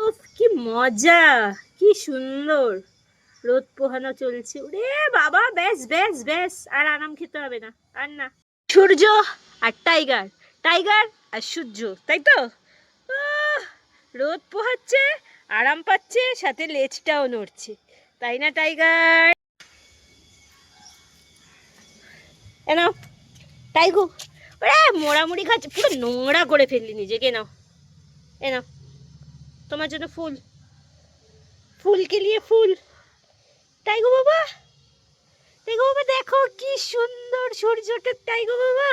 উফ কি মজা, কি সুন্দর রোদ পোহানো চলছে। ওরে বাবা, ব্যাস ব্যাস ব্যাস, আর আরাম খেতে হবে না, আর না। সূর্য আর টাইগার, টাইগার আর সূর্য, তাই তো? রোদ পোহাচ্ছে, আরাম পাচ্ছে, সাথে লেজটাও নড়ছে, তাই না টাইগার? এনাও টাইগু, ওরে মোড়ামুড়ি খাচ্ছে, পুরো নোংরা করে ফেললি নিজেকে। নাও এ নাও, তোমার জন্য ফুল, ফুল কে লিয়ে ফুল। টাইগু বাবা, টাইগু বাবা দেখো কি সুন্দর সূর্যটা। টাইগু বাবা,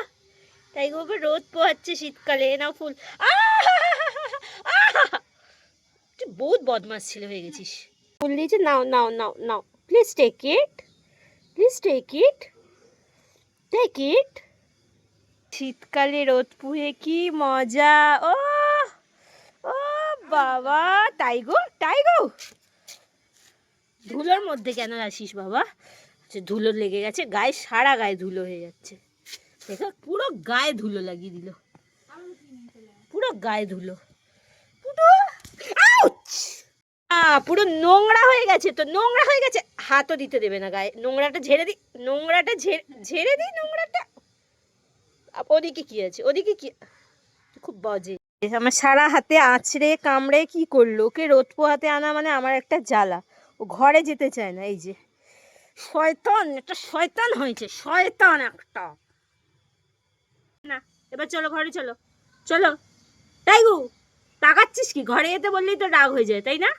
টাইগু বাবা রোদ পোহাচ্ছে শীতকালে। নাও ফুল। তুই বহুত বদমাস ছেলে হয়ে গেছিস। ফুল দিয়েছে, নাও নাও নাও নাও, please take it, please take it, take it. শীতকালে রোদ পুহে কি মজা। ও ও বাবা, টাইগু টাইগু, ধুলোর মধ্যে কেন আসিস বাবা? ধুলো লেগে গেছে গায়ে, সারা গায়ে ধুলো হয়ে যাচ্ছে। দেখো পুরো গায়ে ধুলো লাগিয়ে দিল, পুরো গায়ে ধুলো, পুরো পুরো নোংরা হয়ে গেছে। তো নোংরা হয়ে গেছে, হাতও দিতে দেবে না গায়ে। নোংরাটা ঝেড়ে দি, নোংরাটা ঝেড়ে দি, নোংরাটা। ওদিকে কি আছে, ওদিকে কি? খুব বাজে। আমার সারা হাতে আঁচড়ে কামড়ে কি করলো। ওকে রোদ পোহাতে আনা মানে আমার একটা জ্বালা। ও ঘরে যেতে চায় না। এই যে শয়তান, একটা শয়তান হয়েছে, শয়তান একটা। না, এবার চলো ঘরে, চলো চলো। টাইগু তাকাচ্ছিস কি? ঘরে যেতে বললেই তো রাগ হয়ে যায়, তাই না?